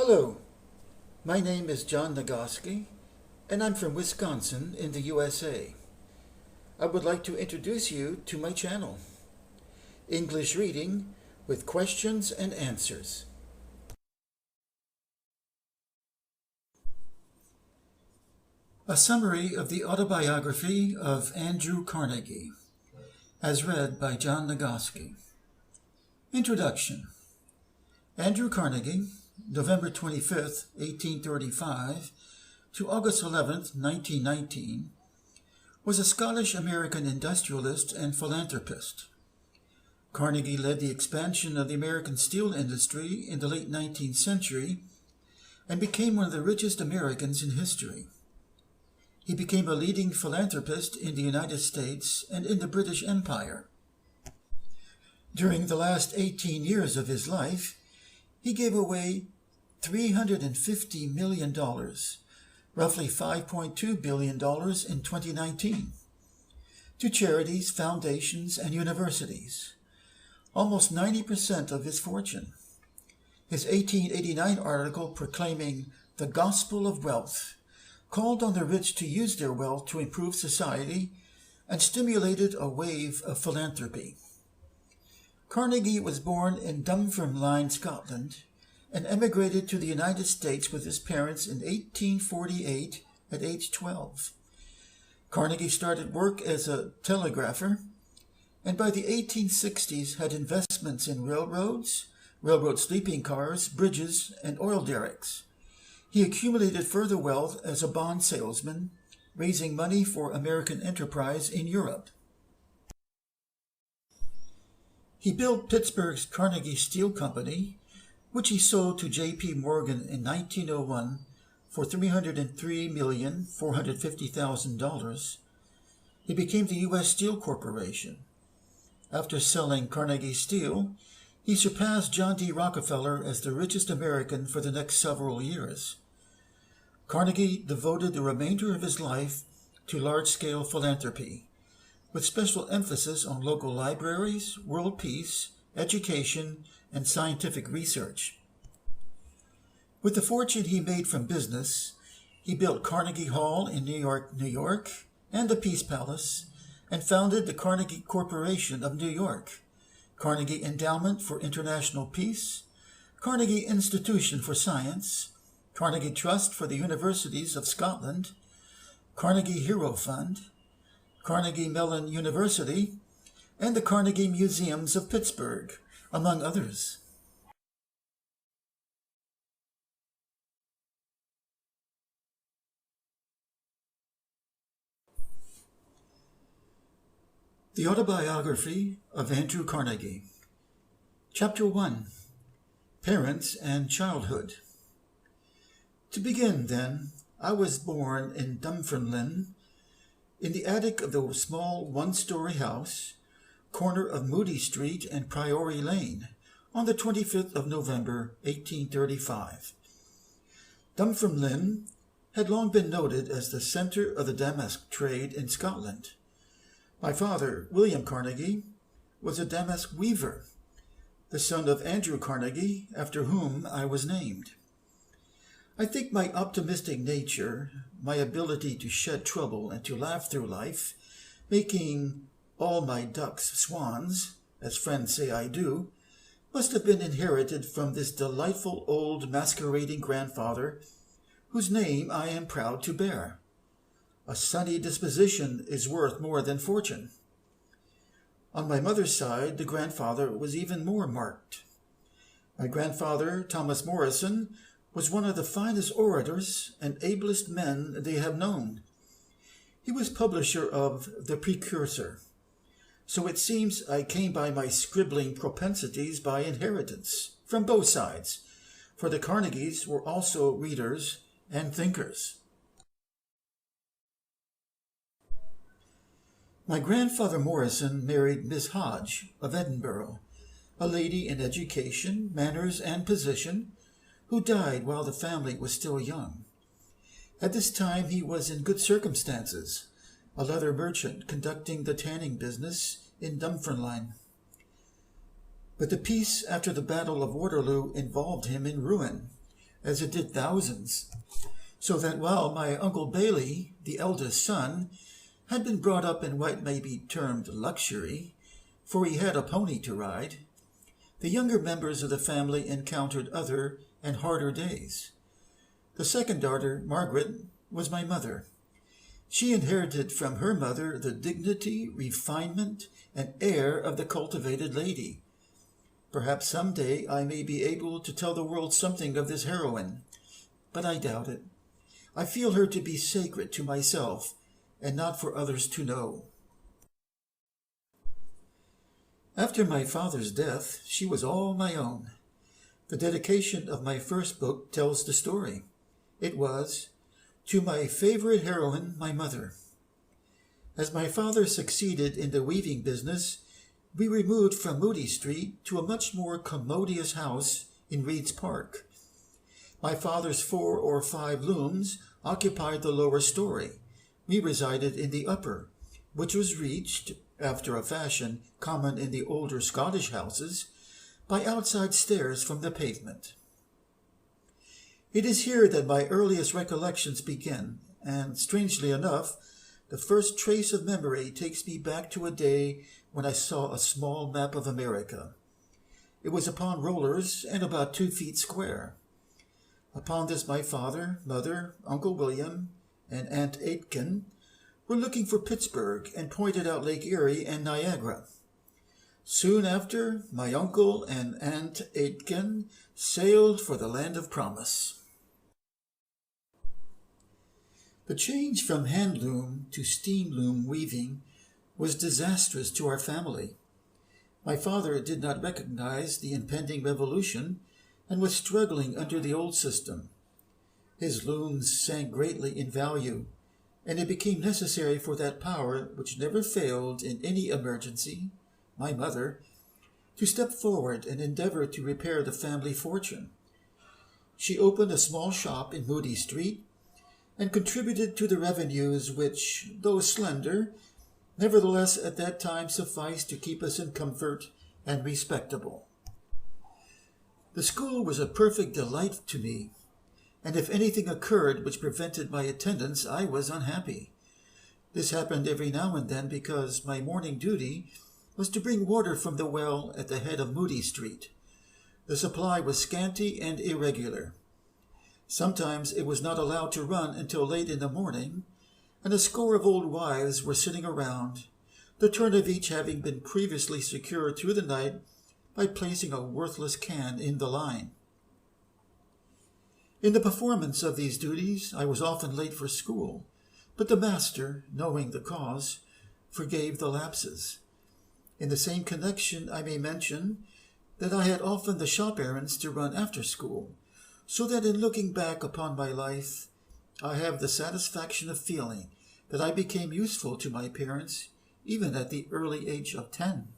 Hello, my name is John Nagoski, and I'm from Wisconsin in the USA. I would like to introduce you to my channel, English Reading with Questions and Answers. A summary of the autobiography of Andrew Carnegie, as read by John Nagoski. Introduction. Andrew Carnegie, November 25, 1835 to August 11, 1919, was a Scottish-American industrialist and philanthropist. Carnegie led the expansion of the American steel industry in the late 19th century and became one of the richest Americans in history. He became a leading philanthropist in the United States and in the British Empire. During the last 18 years of his life, he gave away $350 million, roughly $5.2 billion in 2019, to charities, foundations, and universities, almost 90% of his fortune. His 1889 article proclaiming the gospel of wealth called on the rich to use their wealth to improve society and stimulated a wave of philanthropy. Carnegie was born in Dunfermline, Scotland, and emigrated to the United States with his parents in 1848 at age 12. Carnegie started work as a telegrapher, and by the 1860s had investments in railroads, railroad sleeping cars, bridges, and oil derricks. He accumulated further wealth as a bond salesman, raising money for American enterprise in Europe. He built Pittsburgh's Carnegie Steel Company, which he sold to J.P. Morgan in 1901 for $303,450,000. He became the U.S. Steel Corporation. After selling Carnegie Steel, he surpassed John D. Rockefeller as the richest American for the next several years. Carnegie devoted the remainder of his life to large-scale philanthropy, with special emphasis on local libraries, world peace, education, and scientific research. With the fortune he made from business, he built Carnegie Hall in New York, and the Peace Palace, and founded the Carnegie Corporation of New York, Carnegie Endowment for International Peace, Carnegie Institution for Science, Carnegie Trust for the Universities of Scotland, Carnegie Hero Fund, Carnegie Mellon University, and the Carnegie Museums of Pittsburgh, among others. The Autobiography of Andrew Carnegie. Chapter 1. Parents and Childhood. To begin, then, I was born in Dunfermline, in the attic of the small one-story house, corner of Moody Street and Priory Lane, on the 25th of November, 1835. Dunfermline had long been noted as the center of the damask trade in Scotland. My father, William Carnegie, was a damask weaver, the son of Andrew Carnegie, after whom I was named. I think my optimistic nature, my ability to shed trouble and to laugh through life, making all my ducks swans, as friends say I do, must have been inherited from this delightful old masquerading grandfather, whose name I am proud to bear. A sunny disposition is worth more than fortune. On my mother's side, the grandfather was even more marked. My grandfather, Thomas Morrison, was one of the finest orators and ablest men they have known. He was publisher of The Precursor, so it seems I came by my scribbling propensities by inheritance, from both sides, for the Carnegies were also readers and thinkers. My grandfather Morrison married Miss Hodge of Edinburgh, a lady in education, manners, and position, who died while the family was still young. At this time he was in good circumstances, a leather merchant conducting the tanning business in Dunfermline. But the peace after the Battle of Waterloo involved him in ruin, as it did thousands, so that while my Uncle Bailey, the eldest son, had been brought up in what may be termed luxury, for he had a pony to ride, the younger members of the family encountered other and harder days. The second daughter, Margaret, was my mother. She inherited from her mother the dignity, refinement, and air of the cultivated lady. Perhaps someday I may be able to tell the world something of this heroine, but I doubt it. I feel her to be sacred to myself, and not for others to know. After my father's death, she was all my own. The dedication of my first book tells the story. It was, "To my favorite heroine, my mother." As my father succeeded in the weaving business, we removed from Moody Street to a much more commodious house in Reed's Park. My father's 4 or 5 looms occupied the lower story. We resided in the upper, which was reached, after a fashion common in the older Scottish houses, by outside stairs from the pavement. It is here that my earliest recollections begin, and strangely enough, the first trace of memory takes me back to a day when I saw a small map of America. It was upon rollers and about 2 feet square. Upon this my father, mother, Uncle William, and Aunt Aitken were looking for Pittsburgh and pointed out Lake Erie and Niagara. Soon after, my uncle and Aunt Aitken sailed for the land of promise. The change from handloom to steam loom weaving was disastrous to our family. My father did not recognize the impending revolution and was struggling under the old system. His looms sank greatly in value, and it became necessary for that power which never failed in any emergency, my mother, to step forward and endeavor to repair the family fortune. She opened a small shop in Moody Street and contributed to the revenues which, though slender, nevertheless at that time sufficed to keep us in comfort and respectable. The school was a perfect delight to me, and if anything occurred which prevented my attendance, I was unhappy. This happened every now and then because my morning duty was to bring water from the well at the head of Moody Street. The supply was scanty and irregular. Sometimes it was not allowed to run until late in the morning, and a score of old wives were sitting around, the turn of each having been previously secured through the night by placing a worthless can in the line. In the performance of these duties, I was often late for school, but the master, knowing the cause, forgave the lapses. In the same connection, I may mention that I had often the shop errands to run after school, so that in looking back upon my life, I have the satisfaction of feeling that I became useful to my parents even at the early age of 10.